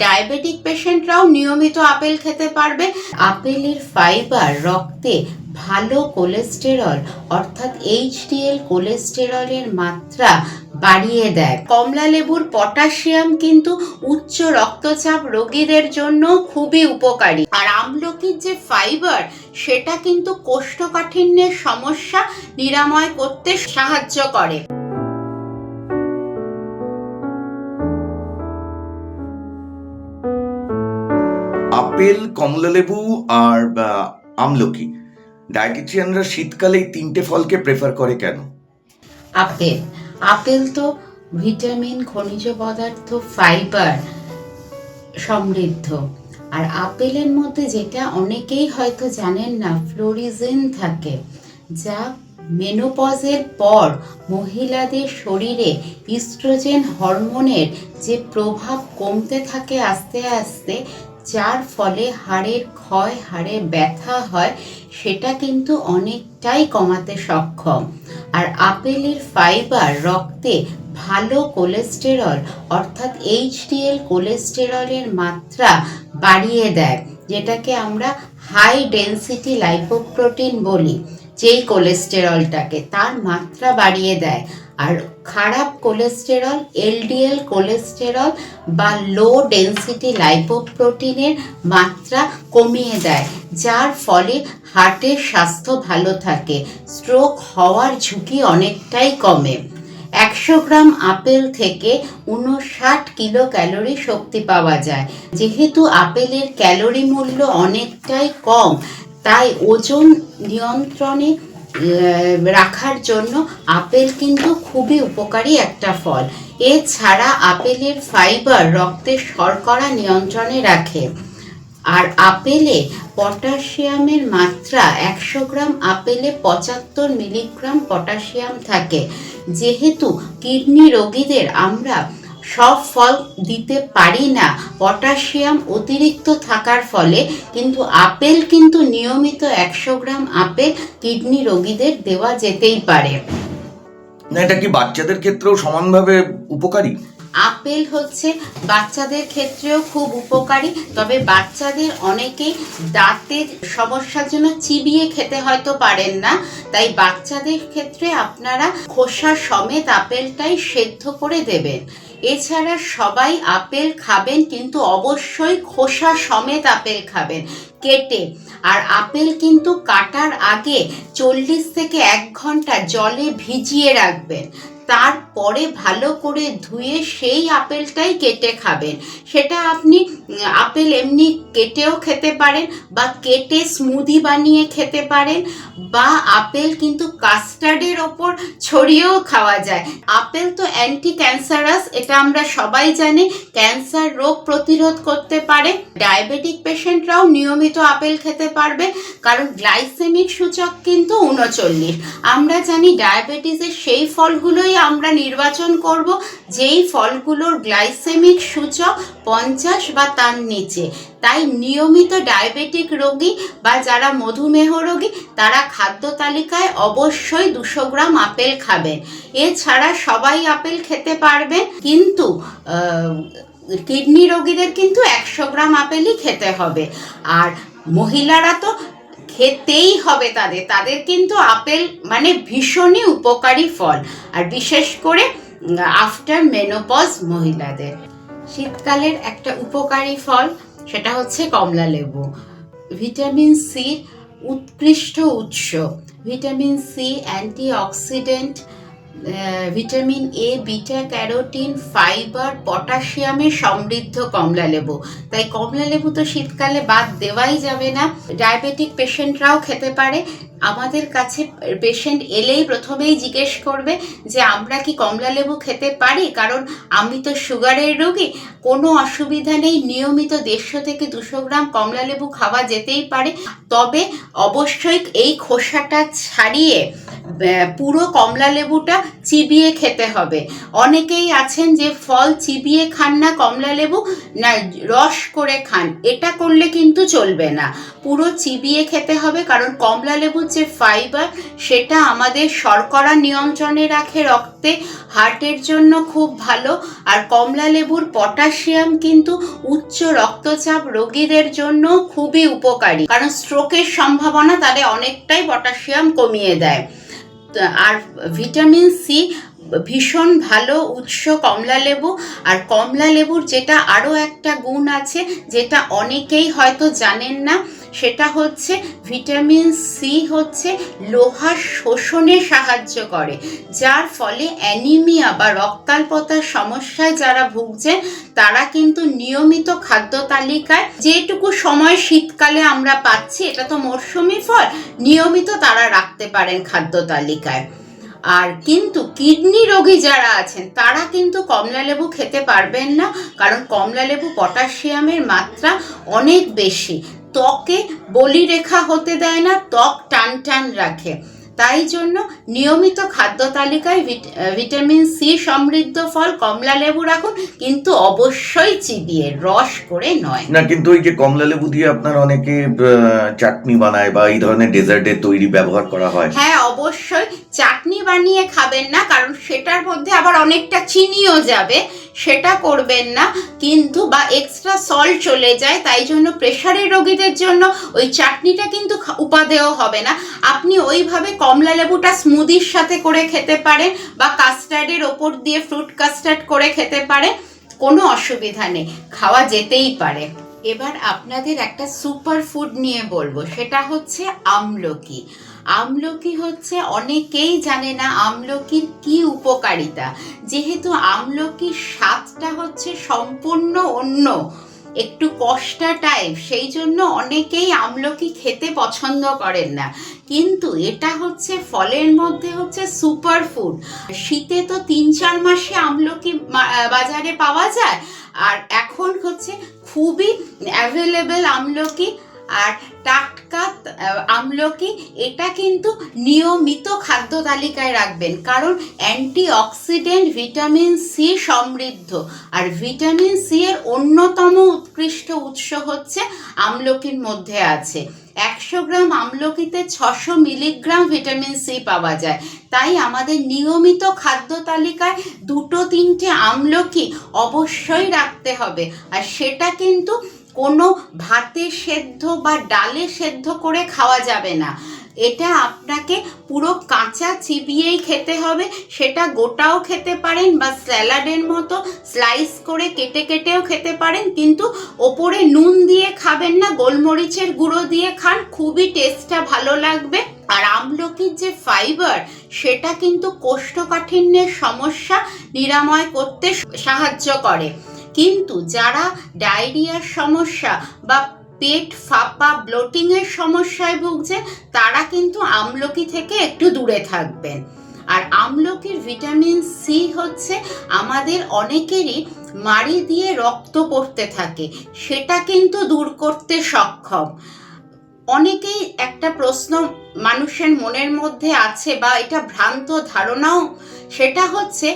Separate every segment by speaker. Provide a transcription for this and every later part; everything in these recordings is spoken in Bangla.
Speaker 1: ডায়াবেটিক পেশেন্টরাও নিয়মিত আপেল খেতে পারবে। আপেলের ফাইবার রক্তে ভালো কোলেস্টেরল অর্থাৎ এইচডিএল কোলেস্টেরলের মাত্রা বাড়িয়ে দেয়। কমলা লেবুর পটাশিয়াম কিন্তু উচ্চ রক্তচাপ রোগীদের জন্য খুবই উপকারী। আর আমলকির যে ফাইবার সেটা কিন্তু কোষ্ঠকাঠিন্যের সমস্যা নিরাময় করতে সাহায্য করে।
Speaker 2: আপেল, কমলালেবু আর আমলকি, ডায়েটিশিয়ানরা শীতকালে এই তিনটে ফলকে প্রেফার করে কেন?
Speaker 1: আপেল তো ভিটামিন, খনিজ পদার্থ, ফাইবার সমৃদ্ধ। আর আপেলের মধ্যে যেটা অনেকেই হয়তো জানেন না, ফ্লোরিজিন থাকে, যা মেনোপজের পর মহিলাদের শরীরে ইস্ট্রোজেন হরমোনের যে প্রভাব কমতে থাকে আস্তে আস্তে, যার ফলে হাড়ের ক্ষয়, হাড়ে ব্যথা হয়, সেটা কিন্তু অনেকটাই কমাতে সক্ষম। আর আপেলের ফাইবার রক্তে ভালো কোলেস্টেরল অর্থাৎ এইচডিএল কোলেস্টেরলের মাত্রা বাড়িয়ে দেয়, যেটাকে আমরা হাই ডেন্সিটি লাইপোপ্রোটিন বলি। যেই কোলেস্টেরলটাকে তার মাত্রা বাড়িয়ে দেয়। আর খারাপ কোলেস্টেরল, এলডিএল কোলেস্টেরল বা লো ডেন্সিটি লাইপোপ্রোটিনের মাত্রা কমিয়ে দেয়, যার ফলে হার্টের স্বাস্থ্য ভালো থাকে, স্ট্রোক হওয়ার ঝুঁকি অনেকটাই কমে। 100 গ্রাম আপেল থেকে 59 কিলো ক্যালোরি শক্তি পাওয়া যায়। যেহেতু আপেলের ক্যালোরি মূল্য অনেকটাই কম, তাই ওজন নিয়ন্ত্রণে রাখার জন্য আপেল কিন্তু খুবই উপকারী একটা ফল। এছাড়া আপেলের ফাইবার রক্তের শর্করা নিয়ন্ত্রণে রাখে। আর আপেলে পটাশিয়ামের মাত্রা 100 গ্রাম আপেলে 75 মিলিগ্রাম পটাশিয়াম থাকে। যেহেতু কিডনি রোগীদের আমরা সব ফল দিতে পারি না পটাশিয়াম অতিরিক্ত থাকার ফলে, কিন্তু আপেল কিন্তু নিয়মিত 100 গ্রাম আপেল কিডনি রোগীদের দেওয়া যেতেই পারে।
Speaker 2: না, এটা কি বাচ্চাদের ক্ষেত্রেও সমানভাবে উপকারী?
Speaker 1: আপেল হচ্ছে বাচ্চাদের ক্ষেত্রেও খুব উপকারী, তবে বাচ্চাদের অনেকেই দাঁতের সমস্যার জন্য চিবিয়ে খেতে হয়তো পারেন না, তাই বাচ্চাদের ক্ষেত্রে আপনারা খোসা সমেত আপেলটাই সেদ্ধ করে দেবেন। এছাড়া সবাই আপেল খাবেন, কিন্তু অবশ্যই খোসা সমেত আপেল খাবেন, কেটে। আর আপেল কিন্তু কাটার আগে 40 থেকে 1 ঘন্টা জলে ভিজিয়ে রাখবেন, তারপরে ভালো করে ধুয়ে সেই আপেলটাই কেটে খাবেন। সেটা আপনি আপেল এমনি কেটেও খেতে পারেন, বা কেটে স্মুদি বানিয়ে খেতে পারেন, বা আপেল কিন্তু কাস্টার্ডের ওপর ছড়িয়েও খাওয়া যায়। আপেল তো অ্যান্টি ক্যান্সারাস, এটা আমরা সবাই জানি, ক্যান্সার রোগ প্রতিরোধ করতে পারে। ডায়াবেটিক পেশেন্টরাও নিয়মিত আপেল খেতে পারবে, কারণ গ্লাইসেমিক সূচক কিন্তু 39। আমরা জানি ডায়াবেটিসের সেই ফলগুলোই আমরা নির্বাচন করব যেই ফলগুলোর গ্লাইসেমিক সূচক 50 বা তার নিচে। তাই নিয়মিত ডায়াবেটিক রোগী বা যারা মধুমেহ রোগী, তারা খাদ্য তালিকায় অবশ্যই 200 গ্রাম আপেল খাবেন। এছাড়া সবাই আপেল খেতে পারবেন, কিন্তু কিডনি রোগীদের কিন্তু 100 গ্রাম আপেলই খেতে হবে। আর মহিলারা তো খেতেই হবে, তাদের কিন্তু আপেল মানে ভীষণই উপকারী ফল, আর বিশেষ করে আফটার মেনোপজ মহিলাদের। শীতকালের একটা উপকারী ফল সেটা হচ্ছে কমলা লেবু। ভিটামিন সি উৎকৃষ্ট উৎস। Vitamin C antioxidant, vitamin A, beta carotene, fibre, পটাশিয়ামে সমৃদ্ধ কমলা লেবু। তাই কমলা লেবু তো শীতকালে বাদ দেওয়াই যাবে না। ডায়াবেটিক পেশেন্টরাও খেতে পারে। আমাদের কাছে পেশেন্ট এলেই প্রথমেই জিজ্ঞেস করবে যে আমরা কি কমলা লেবু খেতে পারি, কারণ আমি তো সুগারের রোগী। কোনো অসুবিধা নেই, নিয়মিত 150 থেকে 200 গ্রাম কমলা লেবু খাওয়া যেতেই পারে। তবে অবশ্যই এই খোসাটা ছাড়িয়ে পুরো কমলা লেবুটা চিবিয়ে খেতে হবে। অনেকেই আছেন যে ফল চিবিয়ে খান না, কমলা লেবু না রস করে খান, এটা করলে কিন্তু চলবে না, পুরো চিবিয়ে খেতে হবে। কারণ কমলা লেবুর যে ফাইবার সেটা আমাদের শর্করা নিয়ন্ত্রণে রাখে রক্তে, হার্টের জন্য খুব ভালো। আর কমলা লেবুর পটাশিয়াম কিন্তু উচ্চ রক্তচাপ রোগীদের জন্য খুবই উপকারী, কারণ স্ট্রোকের সম্ভাবনা তাদের অনেকটাই পটাশিয়াম কমিয়ে দেয়। আর ভিটামিন সি ভীষণ ভালো উৎস কমলা লেবু। আর কমলা লেবুর যেটা আরও একটা গুণ আছে যেটা অনেকেই হয়তো জানেন না, সেটা হচ্ছে ভিটামিন সি হচ্ছে লোহা শোষণে সাহায্য করে, যার ফলে অ্যানিমিয়া বা রক্তাল্পতার সমস্যায় যারা ভুগছেন তারা কিন্তু নিয়মিত খাদ্য তালিকায়, যেটুকু সময় শীতকালে আমরা পাচ্ছি, এটা তো মরশুমি ফল, নিয়মিত তারা রাখতে পারেন খাদ্য তালিকায়। আর কিন্তু কিডনি রোগী যারা আছেন তারা কিন্তু কমলা লেবু খেতে পারবেন না, কারণ কমলা লেবু পটাশিয়ামের মাত্রা অনেক বেশি, ত্বকে বলিরেখা হতে দেয় না, ত্বক টান টান রাখে। তাই জন্য নিয়মিত খাদ্য তালিকায় ভিটামিন সি সমৃদ্ধ ফল কমলা লেবু রাখুন, কিন্তু অবশ্যই চিবিয়ে, রস করে নয়।
Speaker 2: না, কিন্তু ওই যে কমলা লেবু দিয়ে আপনার অনেকে চাটনি বানায় বা এই ধরনের ডেজার্টে তৈরি ব্যবহার করা হয়।
Speaker 1: হ্যাঁ, অবশ্যই চাটনি বানিয়ে খাবেন না, কারণ সেটার মধ্যে আবার অনেকটা চিনিও যাবে, সেটা করবেন না। কিন্তু বা এক্সট্রা সল্ট চলে যায়, তাই জন্য প্রেশারের রোগীদের জন্য ওই চাটনিটা কিন্তু উপাদেয় হবে না। আপনি ওইভাবে কমলা লেবুটা স্মুদির সাথে করে খেতে পারেন, বা কাস্টার্ডের ওপর দিয়ে ফ্রুট কাস্টার্ড করে খেতে পারেন, কোনো অসুবিধা নেই, খাওয়া যেতেই পারে। এবার আপনাদের একটা সুপার ফুড নিয়ে বলবো, সেটা হচ্ছে আমলকি। আমলকি হচ্ছে অনেকেই জানে না আমলকির কি উপকারিতা। যেহেতু আমলকির স্বাদটা হচ্ছে সম্পূর্ণ অন্য, একটু কষ্টা টাইপ, সেই জন্য অনেকেই আমলকি খেতে পছন্দ করেন না। কিন্তু এটা হচ্ছে ফলের মধ্যে হচ্ছে সুপার ফুড। শীতে তো 3-4 মাসে আমলকি বাজারে পাওয়া যায়, আর এখন হচ্ছে খুবই অ্যাভেলেবেল আমলকি। আর টাটকা আমলকি, এটা কিন্তু নিয়মিত খাদ্য তালিকায় রাখবেন, কারণ অ্যান্টিঅক্সিডেন্ট ভিটামিন সি সমৃদ্ধ। আর ভিটামিন সি এর অন্যতম উৎকৃষ্ট উৎস হচ্ছে আমলকির মধ্যে আছে। 100 গ্রাম আমলকিতে 600 মিলিগ্রাম ভিটামিন সি পাওয়া যায়। তাই আমাদের নিয়মিত খাদ্য তালিকায় 2-3টে আমলকি অবশ্যই রাখতে হবে। আর সেটা কিন্তু কোনো ভাতে সেদ্ধ বা ডালে সেদ্ধ করে খাওয়া যাবে না, এটা আপনাকে পুরো কাঁচা চিবিয়েই খেতে হবে। সেটা গোটাও খেতে পারেন বা স্যালাডের মতো স্লাইস করে কেটে কেটেও খেতে পারেন, কিন্তু ওপরে নুন দিয়ে খাবেন না, গোলমরিচের গুঁড়ো দিয়ে খান, খুবই টেস্টটা ভালো লাগবে। আর আমলকির যে ফাইবার, সেটা কিন্তু কোষ্ঠকাঠিন্যের সমস্যা নিরাময় করতে সাহায্য করে। কিন্তু যারা ডায়রিয়ার সমস্যা বা পেট ফাঁপা ব্লোটিংয়ের সমস্যায় ভুগছে, তারা কিন্তু আমলকি থেকে একটু দূরে থাকবেন। আর আমলকির ভিটামিন সি হচ্ছে আমাদের অনেকেরই মাড়ি দিয়ে রক্ত পড়তে থাকে, সেটা কিন্তু দূর করতে সক্ষম। অনেকেই একটা প্রশ্ন মানুষের মনের মধ্যে আছে, বা এটা ভ্রান্ত ধারণাও, সেটা হচ্ছে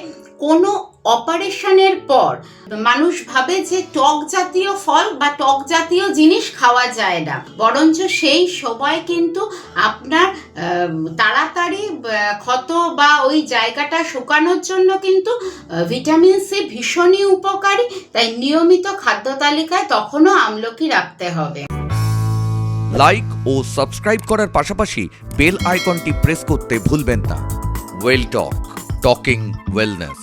Speaker 1: কোনো অপারেশনের পর মানুষ ভাবে যে টক জাতীয় ফল বা টক জাতীয় জিনিস খাওয়া যায় না, বরঞ্চ সেই সময় কিন্তু আপনার তাড়াতাড়ি ক্ষত বা ওই জায়গাটা শুকানোর জন্য কিন্তু ভিটামিন সি ভীষণই উপকারী। তাই নিয়মিত খাদ্য তালিকায় তখনও আমলকি রাখতে হবে।
Speaker 3: লাইক ও সাবস্ক্রাইব করার পাশাপাশি বেল আইকনটি প্রেস করতে ভুলবেন না। ওয়েল টক, টকিং ওয়েলনেস।